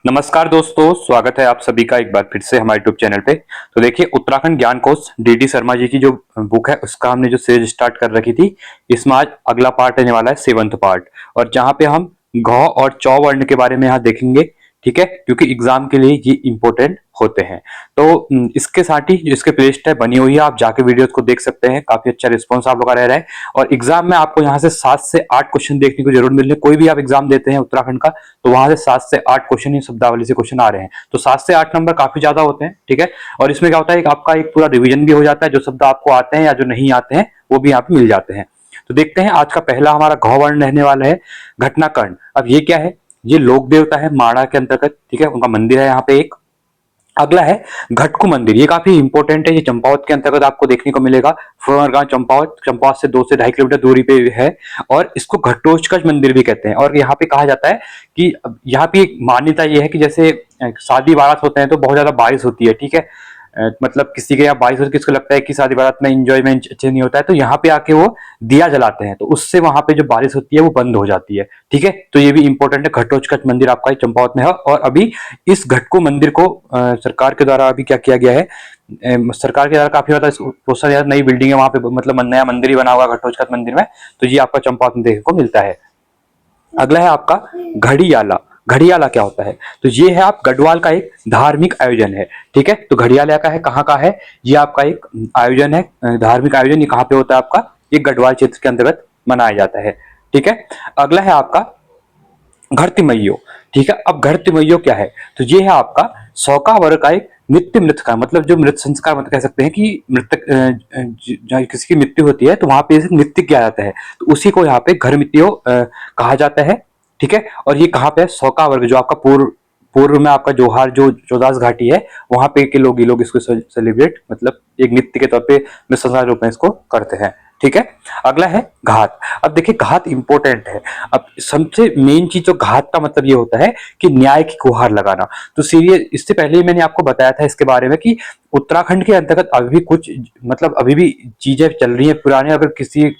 नमस्कार दोस्तों, स्वागत है आप सभी का एक बार फिर से हमारे यूट्यूब चैनल पे। तो देखिए, उत्तराखंड ज्ञान कोश डी शर्मा जी की जो बुक है उसका हमने जो सीरीज स्टार्ट कर रखी थी, इसमें आज अगला पार्ट रहने वाला है, 7वां पार्ट। और जहाँ पे हम घ और चौ वर्ण के बारे में यहाँ देखेंगे, ठीक है, क्योंकि एग्जाम के लिए ये इंपॉर्टेंट होते हैं। तो इसके साथ ही जो इसके प्लेलिस्ट है बनी हुई है, आप जाके वीडियोस को देख सकते हैं। काफी अच्छा रिस्पॉन्स आप लोग का रह रहा है। और एग्जाम में आपको यहाँ से 7 से 8 क्वेश्चन देखने को जरूर मिल रहे हैं। कोई भी आप एग्जाम देते हैं उत्तराखंड का, तो वहां से 7 से 8 क्वेश्चन ही शब्दावली से क्वेश्चन आ रहे हैं। तो 7 से 8 नंबर काफी ज्यादा होते हैं, ठीक है। और इसमें क्या होता है, आपका एक पूरा रिविजन भी हो जाता है। जो शब्द आपको आते हैं या जो नहीं आते हैं वो भी यहाँ पे मिल जाते हैं। तो देखते हैं, आज का पहला हमारा घ वर्ण रहने वाला है घटनाकर्ण। अब ये क्या है? ये लोक देवता है माणा के अंतर्गत, ठीक है, उनका मंदिर है यहाँ पे एक। अगला है घटकू मंदिर। ये काफी इंपॉर्टेंट है, ये चंपावत के अंतर्गत आपको देखने को मिलेगा। गांव चंपावत, चंपावत से 2 से 2.5 किलोमीटर दूरी पे है। और इसको घटोत्कच मंदिर भी कहते हैं। और यहाँ पे कहा जाता है कि यहाँ पे एक मान्यता ये है कि जैसे शादी बारात होते हैं तो बहुत ज्यादा बारिश होती है, ठीक है। मतलब किसी के यहाँ बारिश होती है, किसको लगता है कि शादी बारात में इंजॉयमेंट अच्छे नहीं होता है, तो यहाँ पे आके वो दिया जलाते हैं, तो उससे वहां पे जो बारिश होती है वो बंद हो जाती है, ठीक है। तो ये भी इंपॉर्टेंट है। घटोत्कच मंदिर आपका चंपावत में है। और अभी इस घटको मंदिर को सरकार के द्वारा अभी क्या किया गया है, सरकार के द्वारा काफी ज्यादा प्रोत्साहन दिया। नई बिल्डिंग है वहां पे, मतलब नया मंदिर ही बना हुआ घटोत्कच मंदिर में। तो ये आपका चंपावत में देखने को मिलता है। अगला है आपका घड़ियाला। घड़ियाला क्या होता है? तो ये है आप गढ़वाल का एक धार्मिक आयोजन है, ठीक है। तो घड़ियाला का है, कहाँ का है? ये आपका एक आयोजन है, धार्मिक आयोजन। ये कहाँ पे होता है आपका? ये गढ़वाल क्षेत्र के अंतर्गत मनाया जाता है, ठीक है। अगला है आपका घर तिमैयो, ठीक है। अब घर तिमैयो क्या है? तो ये है आपका सौका वर्ग का एक नित्य मृत का, मतलब जो मृत संस्कार, मतलब कह सकते हैं कि मृतक जहाँ किसी की मृत्यु होती है तो वहां पे नृत्य किया जाता है, तो उसी को यहाँ पे घर मृत्यो कहा जाता है, ठीक है। और ये कहाँ पे है? सौका वर्ग, जो आपका पूर्व पूर्व में आपका जोहार जो चौदास घाटी है, वहां पे के लोग ये लोग इसको सेलिब्रेट, मतलब एक नृत्य के तौर पे मृत संस्कार रूप में इसको करते हैं, ठीक है। अगला है घात। अब देखिए, घात इंपॉर्टेंट है। अब सबसे मेन चीज जो घात का मतलब ये होता है कि न्याय की गुहार लगाना। तो सीरियस, इससे पहले ही मैंने आपको बताया था इसके बारे में कि उत्तराखंड के अंतर्गत अभी भी कुछ, मतलब अभी भी चीजें चल रही है पुराने। अगर किसी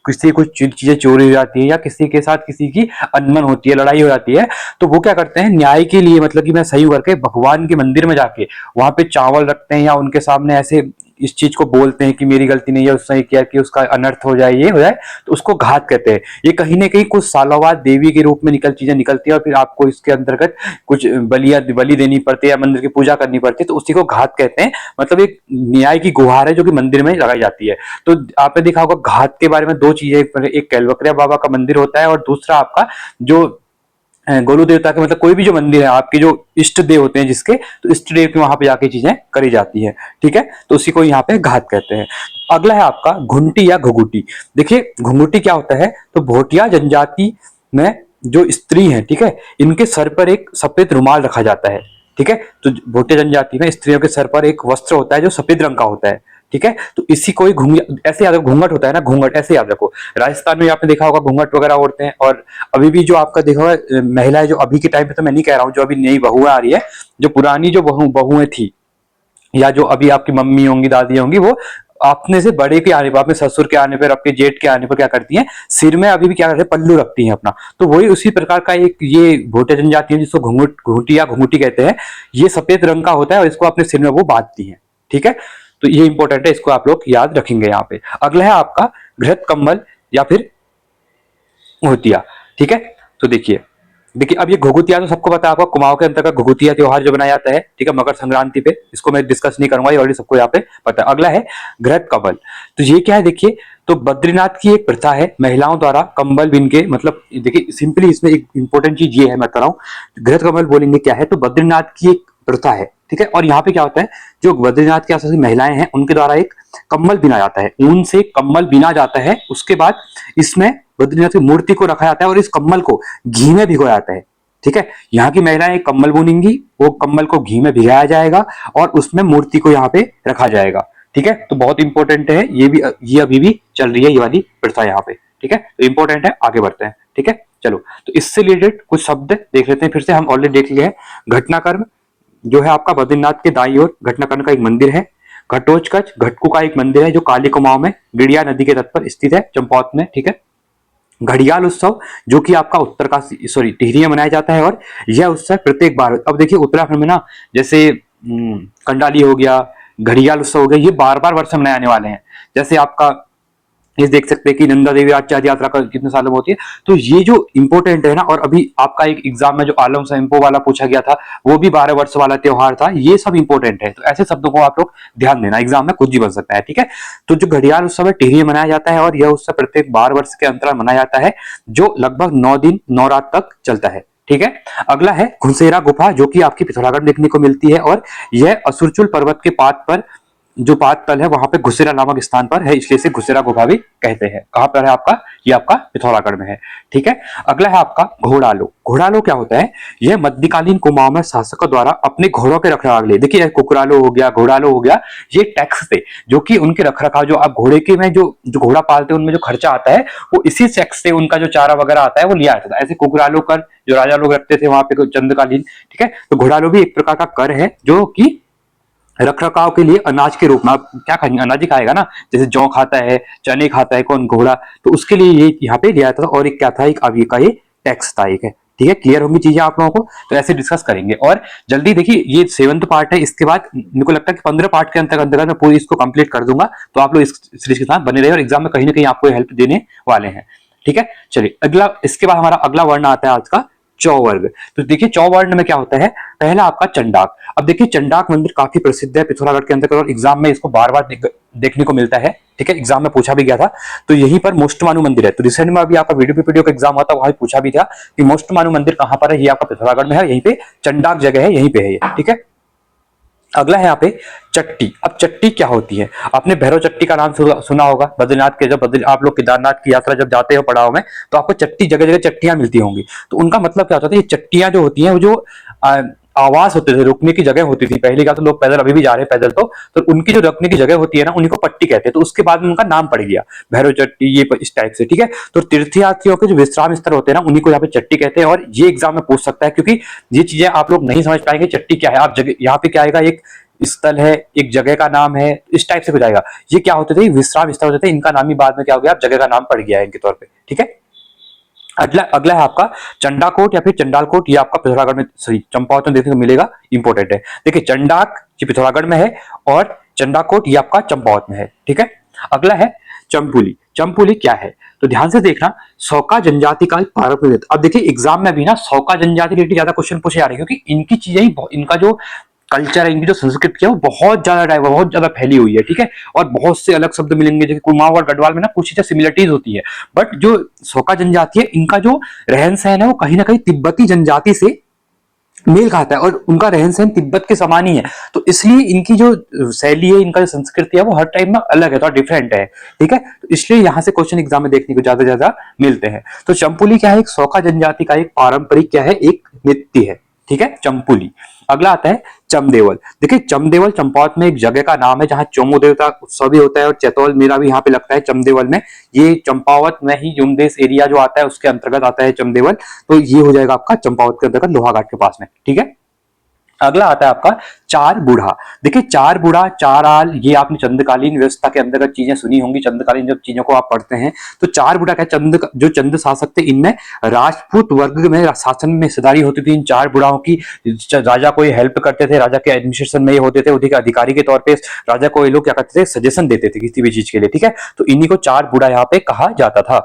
किसी कुछ चीजें चोरी हो जाती है या किसी के साथ किसी की अनबन होती है, लड़ाई हो जाती है, तो वो क्या करते हैं न्याय के लिए, मतलब कि मैं सही करके भगवान के मंदिर में जाके वहां पे चावल रखते हैं या उनके सामने ऐसे इस चीज को बोलते हैं कि मेरी गलती नहीं है, उसने किया कि उसका अनर्थ हो जाए, ये हो जाए, तो उसको घात कहते हैं। ये कहीं ना कहीं कुछ सालों बाद देवी के रूप में चीजें निकलती है और फिर आपको इसके अंतर्गत कुछ बलि देनी पड़ती है या मंदिर की पूजा करनी पड़ती है, तो उसी को घात कहते हैं। मतलब एक न्याय की गुहार है जो कि मंदिर में लगाई जाती है। तो आपने देखा होगा घात के बारे में 2 चीजें, एक कैलवकरिया बाबा का मंदिर होता है और दूसरा आपका जो गोलू देवता के, मतलब कोई भी जो मंदिर है आपके जो इष्ट देव होते हैं जिसके, तो इष्ट देव के वहां पे जाके चीजें करी जाती है, ठीक है। तो उसी को यहाँ पे घात कहते हैं। अगला है आपका घुंटी या घुघुटी। देखिए, घुंघुटी क्या होता है? तो भोटिया जनजाति में जो स्त्री है, ठीक है, इनके सर पर एक सफेद रुमाल रखा जाता है, ठीक है। तो भोटिया जनजाति में स्त्रियों के सर पर एक वस्त्र होता है जो सफेद रंग का होता है, ठीक है। तो इसी को ही ऐसे याद रखो, घूंघट होता है ना, घूंघट ऐसे याद रखो। राजस्थान में आपने देखा होगा घूंघट वगैरह ओढ़ते हैं। और अभी भी जो आपका देखा होगा महिलाएं, जो अभी के टाइम पे, तो मैं नहीं कह रहा हूँ जो अभी नई बहुएं आ रही है, जो पुरानी जो बहुएं थी या जो अभी आपकी मम्मी होंगी, दादी होंगी, वो अपने से बड़े के आने पर, अपने ससुर के आने पर, आपके जेठ के आने पर क्या करती हैं, सिर में अभी भी क्या करते हैं, पल्लू रखती हैं अपना। तो वही उसी प्रकार का एक ये भोटे जनजाति है जिसको घुंघटी या घुंघुटी कहते हैं। ये सफेद रंग का होता है और इसको अपने सिर में वो बांधती हैं, ठीक है। तो ये इंपॉर्टेंट है, इसको आप लोग याद रखेंगे यहाँ पे। अगला है आपका घृत कम्बल या फिर घुघुतिया, ठीक है। तो देखिए देखिए अब ये घुघुतिया तो सबको पता है, आपको कुमाऊं के अंतर्गत घुघुतिया त्योहार जो बनाया जाता है, ठीक है, मकर संक्रांति पे। इसको मैं डिस्कस नहीं करूंगा, ये ऑलरेडी सबको यहाँ पे पता है। अगला है घृत कंबल। तो ये क्या है? देखिए, तो बद्रीनाथ की एक प्रथा है, महिलाओं द्वारा कंबल बिन के, मतलब देखिए सिंपली इसमें एक इंपॉर्टेंट चीज ये है, मैं बता रहा हूँ। घृत कंबल बोलेंगे क्या है? तो बद्रीनाथ की एक प्रथा है, ठीक है। और यहाँ पे क्या होता है, जो बद्रीनाथ के आसपास की महिलाएं हैं उनके द्वारा एक कम्बल बिना जाता है, ऊन से कम्बल बिना जाता है। उसके बाद इसमें बद्रीनाथ की मूर्ति को रखा जाता है और इस कम्बल को घी में भिगोया जाता है, ठीक है। यहाँ की महिलाएं एक कम्बल बुनेंगी, वो कम्बल को घी में भिगाया जाएगा और उसमें मूर्ति को यहाँ पे रखा जाएगा, ठीक है। तो बहुत इंपॉर्टेंट है ये भी, ये अभी भी चल रही है ये वाली प्रथा यहाँ पे, ठीक है। तो इंपॉर्टेंट है, आगे बढ़ते हैं, ठीक है। चलो, तो इससे रिलेटेड कुछ शब्द देख लेते हैं फिर से। हम ऑलरेडी देख लिए हैं घटनाकर्म, जो है आपका बद्रीनाथ के दाईं ओर घटनाकर्म का एक मंदिर है। घटोत्कच घटकू का एक मंदिर है जो काली कुमाऊं में गिड़िया नदी के तट पर स्थित है, चंपावत में, ठीक है। घड़ियाल उत्सव जो कि आपका उत्तरकाशी सॉरी टिहरी में मनाया जाता है, और यह उत्सव प्रत्येक बार, अब देखिए उत्तराखंड में ना जैसे कंडाली हो गया, घड़ियाल उत्सव हो गया, ये बार बार वर्ष में मनाए जाने वाले हैं। जैसे आपका ये देख सकते हैं कि नंदा देवी राज्य यात्रा कितने सालों में होती है। तो ये जो इंपॉर्टेंट है ना, और अभी आपका एक एग्जाम में जो आलम संपो वाला पूछा गया था वो भी 12 वर्ष वाला त्योहार था, ये सब इंपॉर्टेंट है। तो ऐसे शब्दों को आप लोग ध्यान देना, एग्जाम में कुछ भी बन सकता है, ठीक है। तो जो घड़ियाल उत्सव है टिहरी में मनाया जाता है, और यह उत्सव प्रत्येक 12 वर्ष के अंतराल मनाया जाता है, जो लगभग 9 दिन 9 रात तक चलता है, ठीक है। अगला है घुसेरा गुफा, जो कि आपकी पिथौरागढ़ देखने को मिलती है, और यह असुरचुल पर्वत के पात पर जो पात तल है वहां पे घुसेरा नामक स्थान पर है, इसलिए इसे घुसेरा गुफा भी कहते हैं। कहां पर है आपका, ये आपका पिथौरागढ़ में है, ठीक है। अगला है आपका घोड़ालो। घोड़ालो क्या होता है, यह मध्यकालीन कुमाऊं में शासकों द्वारा अपने घोड़ों के रखरखाव के लिए, देखिए कुकरालो हो गया, घोड़ालो हो गया, ये टैक्स थे जो कि उनके रखरखाव, जो आप घोड़े के में जो घोड़ा पालते हैं उनमें जो खर्चा आता है वो इसी टैक्स से, उनका जो चारा वगैरह आता है वो लिया जाता था। ऐसे कुकरालो कर जो राजा लोग रखते थे वहां पे चंद्रकालीन, ठीक है। तो घोड़ालो भी एक प्रकार का कर है जो कि रख रखाव के लिए अनाज के रूप में, आप क्या खाएंगे, अनाज ही खाएगा ना, जैसे जौ खाता है, चने खाता है कौन, घोड़ा, तो उसके लिए ये यहाँ पे लिया था। और एक क्या था, एक अभी का ये टैक्स था, एक है, ठीक है। क्लियर होंगी चीजें आप लोगों को, तो ऐसे डिस्कस करेंगे। और जल्दी देखिए ये 7th पार्ट है, इसके बाद मेरे को लगता है कि 15 पार्ट के अंतर्गत मैं पूरी इसको कंप्लीट कर दूंगा। तो आप लोग इस सीरीज के साथ बने रहे और एग्जाम में कहीं ना कहीं आपको हेल्प देने वाले हैं, ठीक है। चलिए अगला, इसके बाद हमारा अगला वर्ण आता है आज का चौवर्ग। तो देखिए चौवर्ण में क्या होता है, पहला आपका चंडाक। अब देखिए चंडाक मंदिर काफी प्रसिद्ध है पिथौरागढ़ के अंदर, और एग्जाम में इसको बार बार देखने को मिलता है, ठीक है। एग्जाम में पूछा भी गया था। तो यहीं पर मोस्टमानू मंदिर है। तो रिसेंट में अभी आपका वीडियो का एग्जाम हुआ था, वहां पूछा भी था कि मोस्टमानू मंदिर कहां पर है, ये आपका पिथौरागढ़ में है, यहीं पे चंडाक जगह है, यहीं पे है ये, ठीक है। अगला है यहाँ पे चट्टी। अब चट्टी क्या होती है, आपने भैरव चट्टी का नाम सुना होगा। बद्रीनाथ के जब आप लोग केदारनाथ की यात्रा जब जाते हो पड़ाव में, तो आपको चट्टी जगह जगह चट्टियां मिलती होंगी। तो उनका मतलब क्या होता है, ये चट्टियां जो होती हैं वो जो आवास होते थे, रुकने की जगह होती थी पहले का, तो लोग पैदल अभी भी जा रहे हैं पैदल, तो उनकी जो रुकने की जगह होती है ना, उन्हीं को पट्टी कहते हैं। तो उसके बाद में उनका नाम पड़ गया भैरव चट्टी, ये इस टाइप से, ठीक है। तो तीर्थयात्रियों के जो विश्राम स्थल होते हैं ना, उन्हीं को यहाँ पे चट्टी कहते हैं। और ये एग्जाम में पूछ सकता है, क्योंकि ये चीजें आप लोग नहीं समझ पाएंगे चट्टी क्या है। आप जगह यहाँ पे क्या आएगा, एक स्थल है, एक जगह का नाम है, इस टाइप से हो जाएगा। ये क्या होते थे, विश्राम स्थल होते थे, इनका नाम ही बाद में क्या हो गया, आप जगह का नाम पड़ गया है इनके तौर पे, ठीक है। अगला अगला है आपका चंडाकोट या फिर चंडालकोट, ये आपका पिथौरागढ़ में सॉरी चंपावत में देखने को मिलेगा, इंपॉर्टेंट है। देखिए चंडाक ये पिथौरागढ़ में है, और चंडाकोट ये आपका चंपावत में है, ठीक है। अगला है चंपुली। चंपुली क्या है, तो ध्यान से देखना, सौका जनजाति का पारंपरिक। अब देखिए एग्जाम में भी ना सौका जनजाति रिलेटेड ज्यादा क्वेश्चन पूछे जा रहे हैं, क्योंकि इनकी चीजें ही, इनका जो कल्चर है, इनकी जो संस्कृति है वो बहुत ज्यादा फैली हुई है, ठीक है। और बहुत से अलग शब्द मिलेंगे, जैसे कुमाऊं और गढ़वाल में ना कुछ चीजें सिमिलरिटीज होती है, बट जो सोका जनजाति है इनका जो रहन सहन है वो कहीं ना कहीं तिब्बती जनजाति से मेल खाता है, और उनका रहन सहन तिब्बत के समान ही है। तो इसलिए इनकी जो शैली है, इनका जो संस्कृति है वो हर टाइम में अलग है, थोड़ा डिफरेंट है, ठीक है। तो इसलिए यहां से क्वेश्चन एग्जाम में देखने को ज्यादा मिलते हैं। तो चंपुली क्या है, एक सौका जनजाति का एक पारंपरिक क्या है, एक नृत्य है, ठीक है, चंपुली। अगला आता है चमदेवल। देखिए चमदेवल चंपावत में एक जगह का नाम है जहां चोमू देवता उत्सव भी होता है, और चैतौल मेला भी यहाँ पे लगता है चमदेवल में। ये चंपावत में ही युमदेश एरिया जो आता है उसके अंतर्गत आता है चमदेवल। तो ये हो जाएगा आपका चंपावत के अंतर्गत लोहाघाट के पास में, ठीक है। अगला आता है आपका चार बूढ़ा। देखिए चार बूढ़ा, चार आल, ये आपने चंद्रकालीन व्यवस्था के अंतर्गत चीजें सुनी होंगी। चंद्रकालीन जब चीजों को आप पढ़ते हैं तो चार बूढ़ा क्या, जो चंद्र शासक थे इनमें राजपूत वर्ग में शासन में हिस्सेदारी होती थी इन चार बूढ़ाओं की। राजा को ये हेल्प करते थे, राजा के एडमिनिस्ट्रेशन में ये होते थे, उनके अधिकारी के तौर पर राजा को ये लोग क्या करते थे, सजेशन देते थे किसी भी चीज के लिए, ठीक है। तो इन्हीं को चार बूढ़ा यहाँ पे कहा जाता था।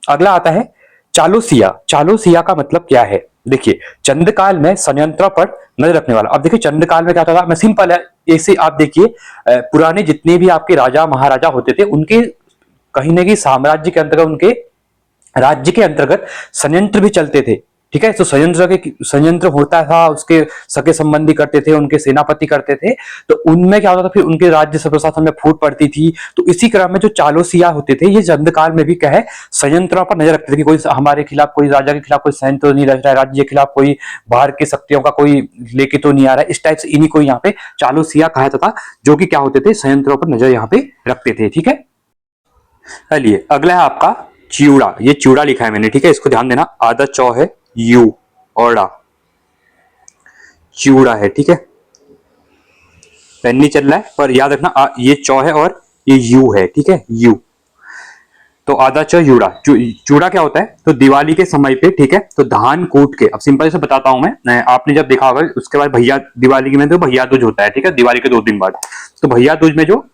अगला आता है चालोसिया। चालोसिया का मतलब क्या है, देखिए चंद्रकाल में संयंत्रों पर नजर रखने वाला। अब देखिए चंद्रकाल में क्या होता था, मैं सिंपल है ऐसे आप देखिए, पुराने जितने भी आपके राजा महाराजा होते थे उनके कहीं ना कहीं साम्राज्य के अंतर्गत, उनके राज्य के अंतर्गत संयंत्र भी चलते थे, ठीक है। तो संयंत्र होता था, उसके सके संबंधी करते थे, उनके सेनापति करते थे। तो उनमें क्या होता था, फिर उनके राज्य से प्रशासन में फूट पड़ती थी। तो इसी क्रम में जो चालोसिया होते थे ये चंद्रकाल में भी क्या है, संयंत्रों पर नजर रखते थे कि कोई हमारे खिलाफ, कोई राजा के खिलाफ कोई संयंत्र तो नहीं रच रहा है, राज्य के खिलाफ कोई बाहर की शक्तियों का कोई लेके तो नहीं आ रहा है। इस टाइप से इन्हीं को यहाँ पे चालोसिया कहा जाता था, जो कि क्या होते थे, संयंत्रों पर नजर यहाँ पे रखते थे, ठीक है। चलिए अगला है आपका चिवड़ा। ये चिवड़ा लिखा है मैंने, ठीक है, इसको ध्यान देना, आधा चौ है यू और चिवड़ा है, ठीक है। पेन नहीं चल रहा है पर याद रखना ये चौ है और ये यू है, ठीक है, यू। तो आधा च यूड़ा। चूड़ा क्या होता है? तो दिवाली के समय पे, ठीक है, तो धान कूट के, अब सिंपल से बताता हूं मैं, आपने जब देखा होगा उसके बाद भैया, दिवाली में तो भैया दूज होता है, ठीक है, दिवाली के 2 दिन बाद। तो भैया दूज में जो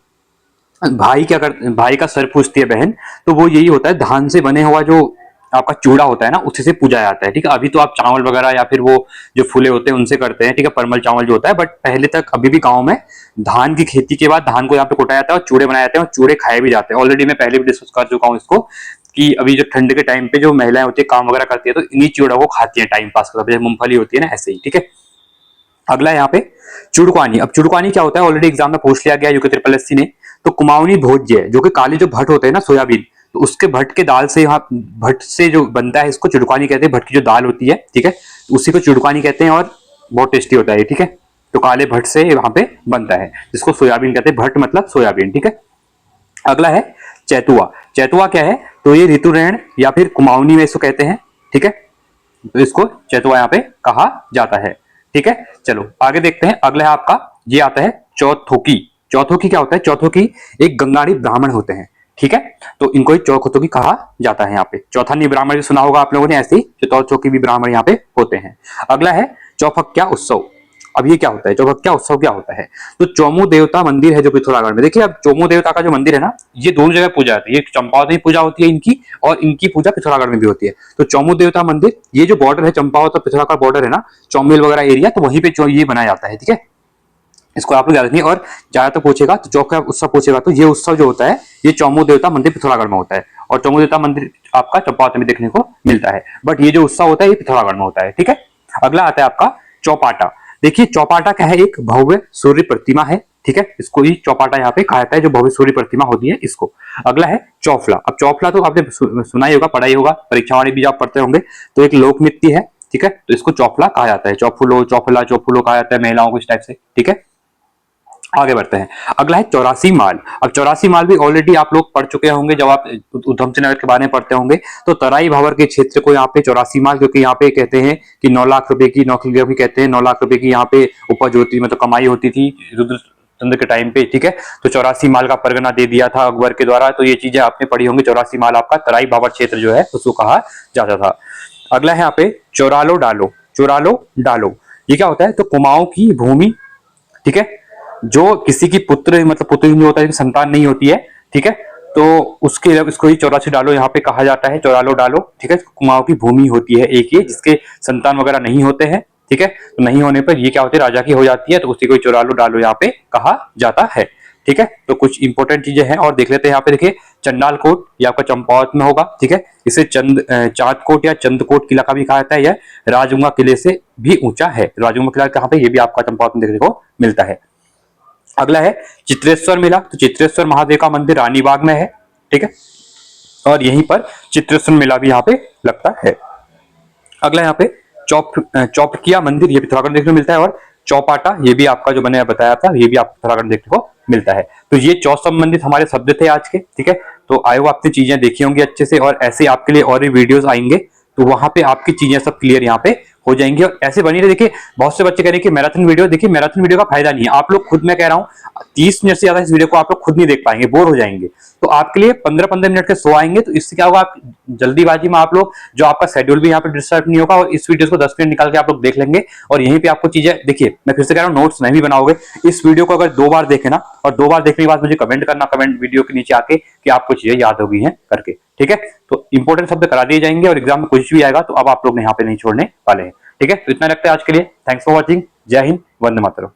भाई का सर पूछती है बहन, तो वो यही होता है, धान से बने हुआ जो आपका चूड़ा होता है ना, उसी से पूजा जाता है, ठीक है। अभी तो आप चावल वगैरह या फिर वो जो फूले होते हैं उनसे करते हैं, ठीक है, परमल चावल जो होता है, बट पहले तक अभी भी गाँव में धान की खेती के बाद धान को यहाँ पे कुटा जाता है और चूड़े बनाए जाते हैं और चूड़े खाए भी जाते हैं। ऑलरेडी मैं पहले भी डिस्कस कर चुका हूँ इसको, कि अभी जो ठंड के टाइम पे जो महिलाएं होती है काम वगैरह करती है तो इन्हीं चूड़ों को खाती है टाइम पास करते, मूंगफली होती है ना, ऐसे ही, ठीक है। अगला यहाँ पे चुड़कवानी। अब चुड़कवानी क्या होता है? ऑलरेडी एग्जाम में पूछ लिया गया यूके ट्रिपल एससी ने। तो कुमाऊनी भोज्य है, जो कि काले जो भट्ट होते हैं ना, सोयाबीन, तो उसके भट्ट के दाल से, यहाँ भट्ट से जो बनता है, इसको चुड़कवानी कहते हैं। भट्ट की जो दाल होती है, ठीक है, उसी को चुड़कवानी कहते हैं और बहुत टेस्टी होता है, ठीक है। तो काले भट्ट से वहां पे बनता है, जिसको सोयाबीन कहते हैं। भट्ट मतलब सोयाबीन, ठीक है। अगला है चैतुआ। चैतुआ क्या है? तो ये ऋतुरैण या फिर कुमाऊनी में इसको कहते हैं, ठीक है। तो इसको चैतुआ यहाँ पे कहा जाता है, ठीक है। चलो आगे देखते हैं। अगला है आपका, ये आता है चौथोकी। चौथोकी क्या होता है? चौथोकी एक गंगाड़ी ब्राह्मण होते हैं, ठीक है, तो इनको ही चौथोकी कहा जाता है। यहाँ पे चौथानी ब्राह्मण भी सुना होगा आप लोगों ने, ऐसे ही चौथोकी भी ब्राह्मण यहाँ पे होते हैं। अगला है चौफक्या उत्सव। अब ये क्या होता है? चौफक्या उत्सव क्या होता है? तो चौमू देवता मंदिर है जो पिथौरागढ़ में। देखिए, अब चौमू देवता का जो मंदिर है ना, ये दोनों जगह पूजा होती है। चंपावत में पूजा होती है इनकी, और इनकी पूजा पिथौरागढ़ में भी होती है। तो चौमू देवता मंदिर, ये जो बॉर्डर है चंपावत और पिथौरागढ़ बॉर्डर है ना, चौमेल वगैरह एरिया, तो वहीं पे ये बनाया जाता है, ठीक है। इसको आप लोग याद रखिए। और ज्यादातर पूछेगा तो चौक का उत्सव पूछेगा, तो ये उत्सव जो होता है ये चौमू देवता मंदिर पिथौरागढ़ में होता है, और चौमू देवता मंदिर आपका चंपावत में देखने को मिलता है, बट ये जो उत्सव होता है ये पिथौरागढ़ में होता है, ठीक है। अगला आता है आपका चौपाटा। देखिए चौपाटा क्या है? एक भव्य सूर्य प्रतिमा है, ठीक है, इसको ही चौपाटा यहाँ पे कहा जाता है, जो भव्य सूर्य प्रतिमा होती है इसको। अगला है चौफला। अब चौफला तो आपने सुना ही होगा, पढ़ा ही होगा, परीक्षा वाले भी आप पढ़ते होंगे। तो एक लोक नृत्य है, ठीक है, तो इसको चौफला कहा जाता है। चौफुलो, चौफला, चौफुलो कहा जाता है महिलाओं को, इस टाइप से, ठीक है। आगे बढ़ते हैं। अगला है 84 माल। अब 84 माल भी ऑलरेडी आप लोग पढ़ चुके होंगे जब आप उधम सिंह नगर के बारे में पढ़ते होंगे। तो तराई भावर के क्षेत्र को यहाँ पे 84 माल, क्योंकि यहाँ पे कहते हैं कि 9 लाख रुपए की नौकरी भी कहते हैं, 9 लाख रुपए की यहाँ पे उपज होती, मतलब कमाई होती थी रुद्रचंद्र के टाइम पे, ठीक है। तो 84 माल का परगना दे दिया था अकबर के द्वारा। तो ये चीजें आपने पढ़ी होंगी। 84 माल आपका तराई भावर क्षेत्र जो है उसको कहा जाता था। अगला है यहाँ पे चौरालो डालो। चौरालो डालो ये क्या होता है? तो कुमाऊं की भूमि, ठीक है, जो किसी की पुत्र मतलब पुत्र नहीं होता है, संतान नहीं होती है, ठीक है, तो उसके इसको ही 84 डालो यहाँ पे कहा जाता है। चौरालो डालो, ठीक है, कुमाऊं की भूमि होती है एक, ये जिसके संतान वगैरह नहीं होते हैं, ठीक है। तो नहीं होने पर ये क्या होती है? राजा की हो जाती है, तो उसी को चौरालो डालो यहाँ पे कहा जाता है, ठीक है। तो कुछ इंपॉर्टेंट चीजें हैं और देख लेते हैं। यहाँ पे देखिए चंडाल कोट, ये आपका चंपावत में होगा, ठीक है। इसे चांदकोट या चंदकोट किला का भी कहा जाता है। यह राजगंगा किले से भी ऊंचा है। राजगंगा किला कहाँ पे? ये भी आपका चंपावत में देखने को मिलता है। अगला है चित्रेश्वर मेला। तो चित्रेश्वर महादेव का मंदिर रानीबाग में है, ठीक है, और यहीं पर चित्रेश्वर मेला भी यहाँ पे लगता है। अगला यहाँ पे चौपकिया मंदिर, ये पिथौरागढ़ देखने को मिलता है, और चौपाटा ये भी आपका जो मैंने बताया था, ये भी आपको पिथौरागढ़ देखने को मिलता है। तो ये 14 संबंधित हमारे शब्द थे आज के, ठीक है। तो आई होप आपने चीजें देखी होंगी अच्छे से, और ऐसे आपके लिए और भी वीडियोस आएंगे, तो वहां पे आपकी चीजें सब क्लियर यहाँ पे हो जाएंगी। और ऐसे बनी रहे। देखिए बहुत से बच्चे कह रहे हैं कि मैराथन वीडियो, देखिए मैराथन वीडियो का फायदा नहीं है। आप लोग खुद, मैं कह रहा हूँ 30 मिनट से ज्यादा इस वीडियो को आप लोग खुद नहीं देख पाएंगे, बोर हो जाएंगे। तो आपके लिए 15-15 मिनट के शो आएंगे। तो इससे क्या होगा? आप जल्दीबाजी में आप लोग जो आपका शेड्यूल भी यहाँ पे डिस्टर्ब नहीं होगा, और इस वीडियो को 10 मिनट निकाल के आप लोग देख लेंगे, और यहीं पे आपको चीजें, देखिए मैं फिर से कह रहा हूँ, नोट्स नहीं भी बनाओगे, इस वीडियो को अगर 2 बार देखे ना, और 2 बार देखने के बाद मुझे कमेंट करना, कमेंट वीडियो के नीचे आके, कि आपको चीजें याद हो गई हैं करके, ठीक है। तो इंपॉर्टेंट शब्द करा दिए जाएंगे, और एग्जाम में कुछ भी आएगा तो अब आप लोग यहाँ पे नहीं छोड़ने वाले हैं, ठीक है। तो इतना रखते हैं आज के लिए। Thanks for watching. जय हिंद, वंदे मातरम।